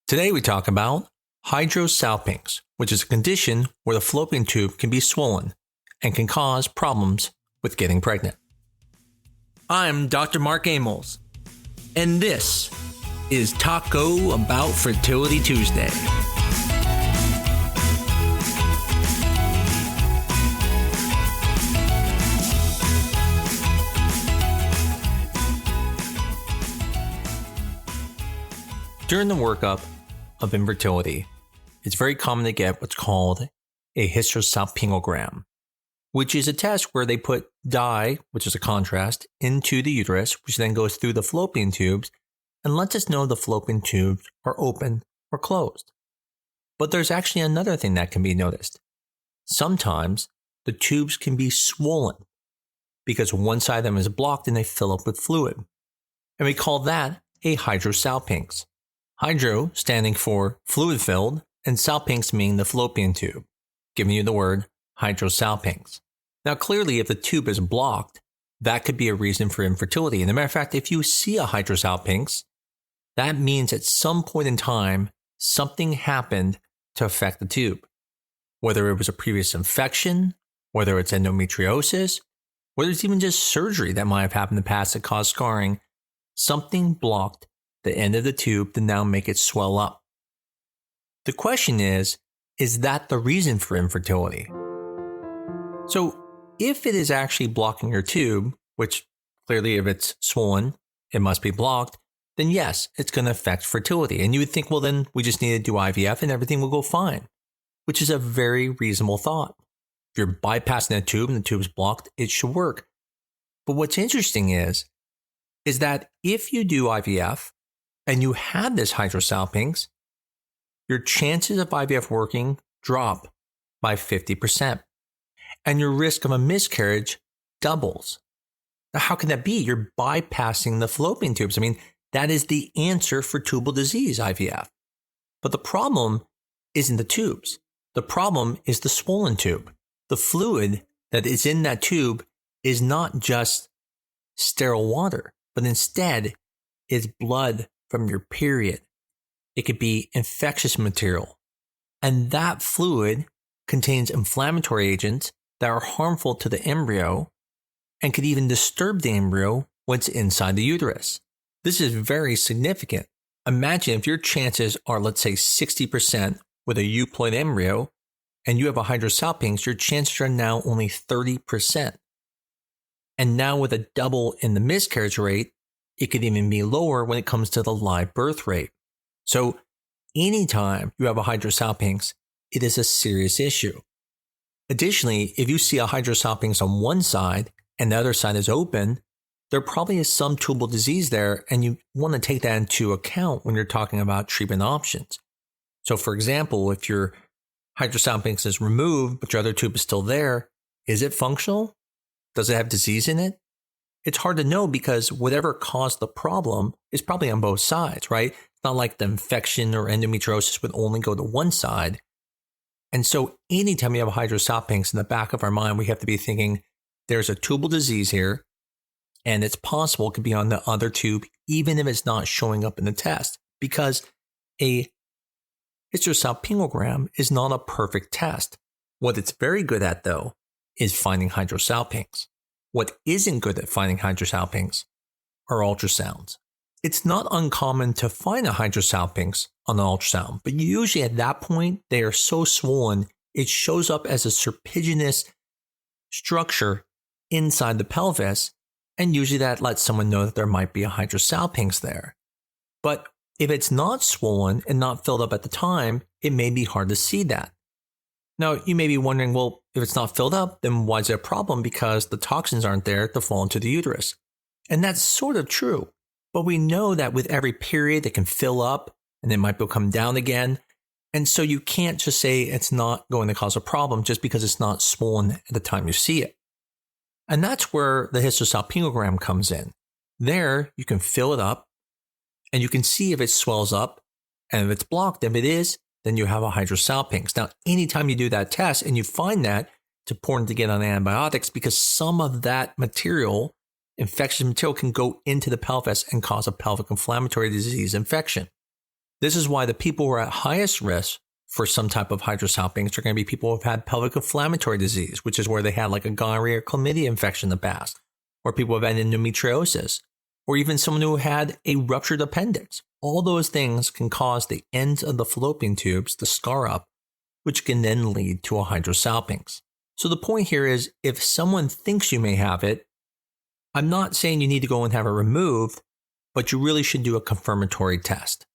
Today we talk about Hydrosalpinx, which is a condition where the fallopian tube can be swollen and can cause problems with getting pregnant. I'm Dr. Mark Amols, and this is Taco Bout Fertility Tuesday. During the workup of infertility, it's very common to get what's called a Hydrosalpinx, which is a test where they put dye, which is a contrast, into the uterus, which then goes through the fallopian tubes and lets us know the fallopian tubes are open or closed. But there's actually another thing that can be noticed. Sometimes the tubes can be swollen because one side of them is blocked and they fill up with fluid. And we call that a Hydrosalpinx. Hydro standing for fluid-filled, and salpinx meaning the fallopian tube, giving you the word Hydrosalpinx. Now, clearly, if the tube is blocked, that could be a reason for infertility. And as a matter of fact, if you see a Hydrosalpinx, that means at some point in time, something happened to affect the tube. Whether it was a previous infection, whether it's endometriosis, whether it's even just surgery that might have happened in the past that caused scarring, something blocked the end of the tube to now make it swell up. The question is that the reason for infertility? So if it is actually blocking your tube, which clearly if it's swollen, it must be blocked, then yes, it's going to affect fertility. And you would think, well, then we just need to do IVF and everything will go fine, which is a very reasonable thought. If you're bypassing a tube and the tube's blocked, it should work. But what's interesting is that if you do IVF, and you have this Hydrosalpinx, your chances of IVF working drop by 50%. And your risk of a miscarriage doubles. Now, how can that be? You're bypassing the fallopian tubes. I mean, that is the answer for tubal disease, IVF. But the problem isn't the tubes. The problem is the swollen tube. The fluid that is in that tube is not just sterile water, but instead is blood from your period. It could be infectious material. And that fluid contains inflammatory agents that are harmful to the embryo and could even disturb the embryo when it's inside the uterus. This is very significant. Imagine if your chances are, let's say, 60% with a euploid embryo and you have a Hydrosalpinx, your chances are now only 30%. And now with a double in the miscarriage rate, it could even be lower when it comes to the live birth rate. So anytime you have a Hydrosalpinx, it is a serious issue. Additionally, if you see a Hydrosalpinx on one side and the other side is open, there probably is some tubal disease there, and you want to take that into account when you're talking about treatment options. So for example, if your Hydrosalpinx is removed, but your other tube is still there, is it functional? Does it have disease in it? It's hard to know because whatever caused the problem is probably on both sides, right? It's not like the infection or endometriosis would only go to one side. And so anytime you have a Hydrosalpinx, in the back of our mind, we have to be thinking there's a tubal disease here, and it's possible it could be on the other tube, even if it's not showing up in the test, because a Hydrosalpinx is not a perfect test. What it's very good at, though, is finding Hydrosalpinx. What isn't good at finding Hydrosalpinx are ultrasounds. It's not uncommon to find a Hydrosalpinx on an ultrasound, but usually at that point, they are so swollen, it shows up as a serpiginous structure inside the pelvis, and usually that lets someone know that there might be a Hydrosalpinx there. But if it's not swollen and not filled up at the time, it may be hard to see that. Now, you may be wondering, well, if it's not filled up, then why is it a problem? Because the toxins aren't there to fall into the uterus. And that's sort of true. But we know that with every period, it can fill up and it might come down again. And so you can't just say it's not going to cause a problem just because it's not swollen at the time you see it. And that's where the Hydrosalpinx comes in. There, you can fill it up and you can see if it swells up, and if it's blocked. If it is, then you have a Hydrosalpinx. Now, anytime you do that test and you find that, it's important to get on antibiotics because some of that material, infectious material, can go into the pelvis and cause a pelvic inflammatory disease infection. This is why the people who are at highest risk for some type of hydrosalpinx are going to be people who have had pelvic inflammatory disease, which is where they had like a gonorrhea or chlamydia infection in the past, or people who have had endometriosis, or even someone who had a ruptured appendix. All those things can cause the ends of the fallopian tubes to scar up, which can then lead to a hydrosalpinx. So the point here is, if someone thinks you may have it, I'm not saying you need to go and have it removed, but you really should do a confirmatory test.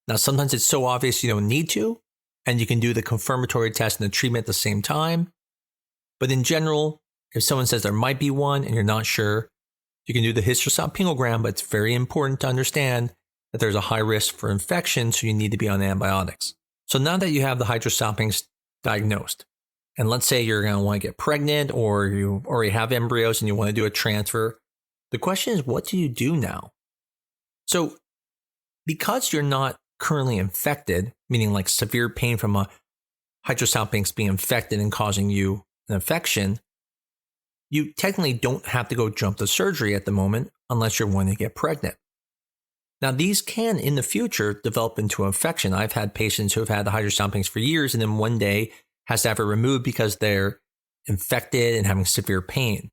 Now, sometimes it's so obvious you don't need to, and you can do the confirmatory test and the treatment at the same time. But in general, if someone says there might be one and you're not sure, you can do the Hydrosalpingogram, but it's very important to understand that there's a high risk for infection, so you need to be on antibiotics. So now that you have the hydrosalpinx diagnosed, and let's say you're going to want to get pregnant, or you already have embryos and you want to do a transfer, the question is, what do you do now? So because you're not currently infected, meaning like severe pain from a hydrosalpinx being infected and causing you an infection, you technically don't have to go jump to surgery at the moment unless you're wanting to get pregnant. Now, these can, in the future, develop into infection. I've had patients who have had the hydrosalpinx for years and then one day has to have it removed because they're infected and having severe pain.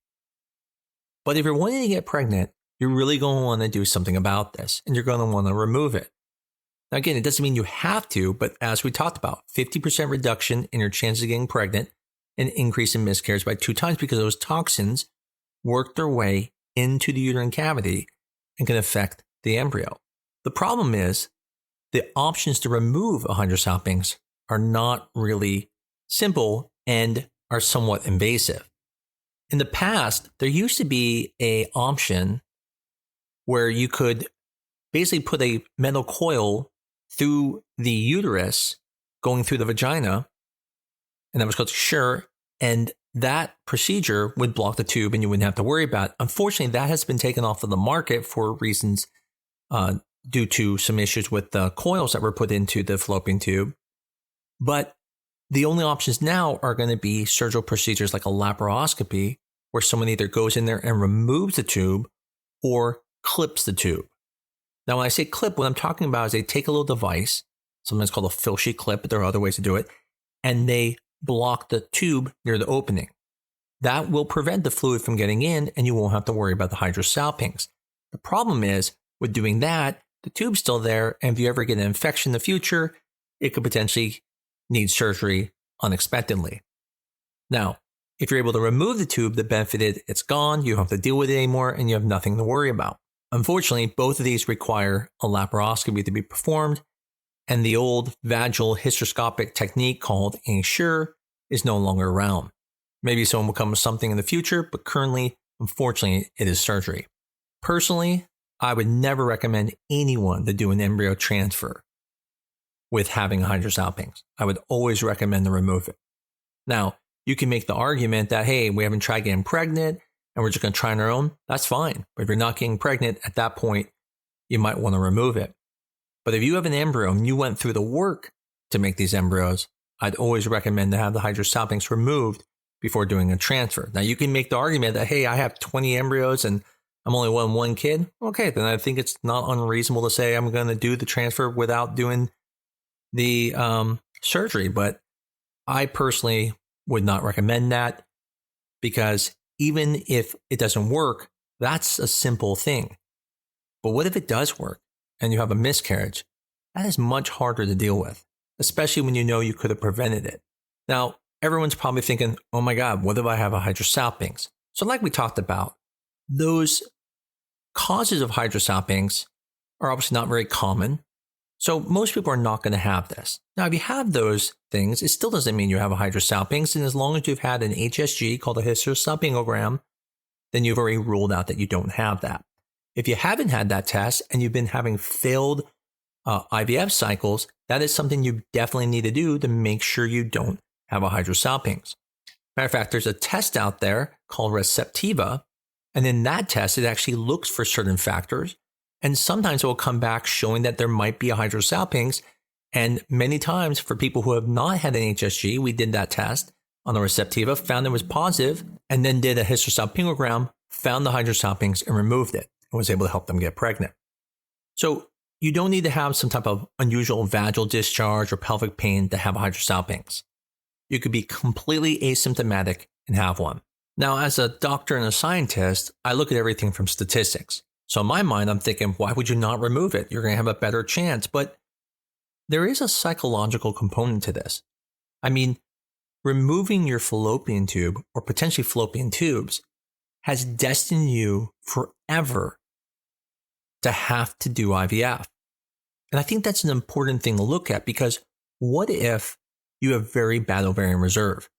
But if you're wanting to get pregnant, you're really going to want to do something about this, and you're going to want to remove it. Now, again, it doesn't mean you have to, but as we talked about, 50% reduction in your chances of getting pregnant, an increase in miscarriage by 2 times, because those toxins work their way into the uterine cavity and can affect the embryo. The problem is the options to remove a hydrosalpinx are not really simple and are somewhat invasive. In the past, there used to be an option where you could basically put a metal coil through the uterus going through the vagina, and that was called Sure, and that procedure would block the tube and you wouldn't have to worry about it. Unfortunately, that has been taken off of the market for reasons due to some issues with the coils that were put into the fallopian tube. But the only options now are going to be surgical procedures like a laparoscopy, where someone either goes in there and removes the tube or clips the tube. Now, when I say clip, what I'm talking about is they take a little device, sometimes called a Filshie clip, but there are other ways to do it, and they block the tube near the opening. That will prevent the fluid from getting in, and you won't have to worry about the hydrosalpinx. The problem is, with doing that, the tube's still there, and if you ever get an infection in the future, it could potentially need surgery unexpectedly. Now, if you're able to remove the tube, the benefit is it's gone, you don't have to deal with it anymore, and you have nothing to worry about. Unfortunately, both of these require a laparoscopy to be performed, and the old vaginal hysteroscopic technique called Sure is no longer around. Maybe someone will come with something in the future, but currently, unfortunately, it is surgery. Personally, I would never recommend anyone to do an embryo transfer with having a hydrosalpinx. I would always recommend to remove it. Now, you can make the argument that, hey, we haven't tried getting pregnant and we're just going to try on our own. That's fine. But if you're not getting pregnant at that point, you might want to remove it. But if you have an embryo and you went through the work to make these embryos, I'd always recommend to have the hydrosalpinx removed before doing a transfer. Now, you can make the argument that, hey, I have 20 embryos and I'm only one kid. Okay, then I think it's not unreasonable to say I'm going to do the transfer without doing the surgery. But I personally would not recommend that, because even if it doesn't work, that's a simple thing. But what if it does work and you have a miscarriage? That is much harder to deal with, especially when you know you could have prevented it. Now, everyone's probably thinking, oh my God, what if I have a hydrosalpinx? So like we talked about, those causes of hydrosalpinx are obviously not very common. So most people are not going to have this. Now, if you have those things, it still doesn't mean you have a hydrosalpinx. And as long as you've had an HSG called a Hydrosalpingogram, then you've already ruled out that you don't have that. If you haven't had that test and you've been having failed IVF cycles, that is something you definitely need to do to make sure you don't have a hydrosalpinx. Matter of fact, there's a test out there called Receptiva. And in that test, it actually looks for certain factors. And sometimes it will come back showing that there might be a hydrosalpinx. And many times for people who have not had an HSG, we did that test on the Receptiva, found it was positive, and then did a Hydrosalpingogram, found the hydrosalpinx and removed it, and was able to help them get pregnant. So you don't need to have some type of unusual vaginal discharge or pelvic pain to have a hydrosalpinx. You could be completely asymptomatic and have one. Now, as a doctor and a scientist, I look at everything from statistics. So in my mind, I'm thinking, why would you not remove it? You're going to have a better chance. But there is a psychological component to this. I mean, removing your fallopian tube or potentially fallopian tubes has destined you forever to have to do IVF. And I think that's an important thing to look at, because what if you have very bad ovarian reserve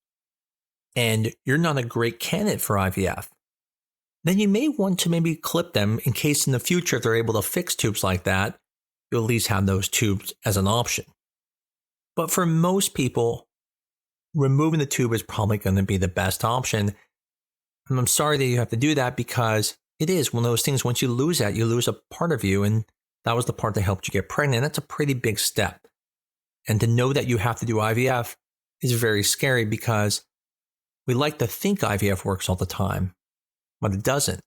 and you're not a great candidate for IVF? Then you may want to maybe clip them in case in the future, if they're able to fix tubes like that, you'll at least have those tubes as an option. But for most people, removing the tube is probably going to be the best option. And I'm sorry that you have to do that, because it is one of those things, once you lose that, you lose a part of you. And that was the part that helped you get pregnant. That's a pretty big step. And to know that you have to do IVF is very scary, because we like to think IVF works all the time, but it doesn't.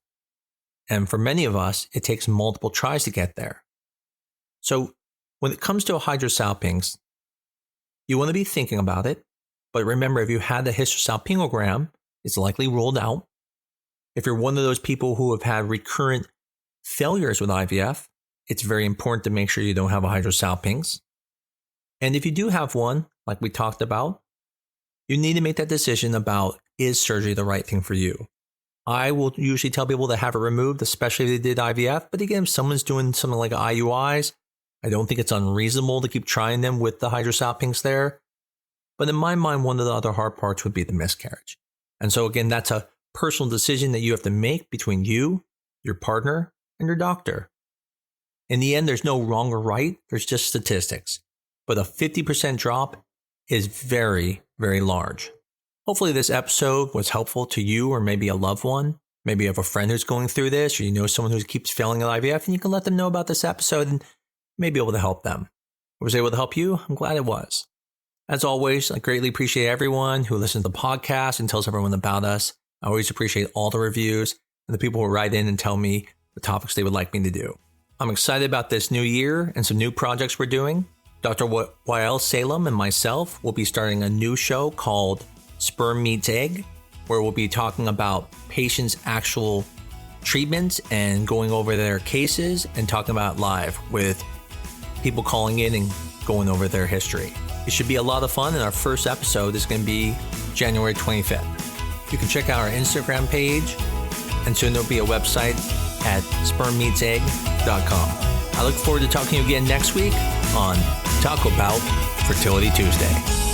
And for many of us, it takes multiple tries to get there. So when it comes to a hydrosalpinx, you want to be thinking about it. But remember, if you had the hysterosalpingogram, it's likely ruled out. If you're one of those people who have had recurrent failures with IVF, it's very important to make sure you don't have a hydrosalpinx. And if you do have one, like we talked about, you need to make that decision about, is surgery the right thing for you? I will usually tell people to have it removed, especially if they did IVF. But again, if someone's doing something like IUIs, I don't think it's unreasonable to keep trying them with the hydrosalpinx there. But in my mind, one of the other hard parts would be the miscarriage. And so again, that's a personal decision that you have to make between you, your partner, and your doctor. In the end, there's no wrong or right. There's just statistics. But a 50% drop is very, very large. Hopefully this episode was helpful to you, or maybe a loved one. Maybe you have a friend who's going through this, or you know someone who keeps failing at IVF, and you can let them know about this episode and maybe able to help them. I was able to help you. I'm glad it was. As always, I greatly appreciate everyone who listens to the podcast and tells everyone about us. I always appreciate all the reviews and the people who write in and tell me the topics they would like me to do. I'm excited about this new year and some new projects we're doing. Dr. Wael Salem and myself will be starting a new show called Sperm Meets Egg, where we'll be talking about patients' actual treatments and going over their cases and talking about live with people calling in and going over their history. It should be a lot of fun, and our first episode is going to be January 25th. You can check out our Instagram page, and soon there'll be a website at spermmeetsegg.com. I look forward to talking to you again next week on Taco Bout Fertility Tuesday.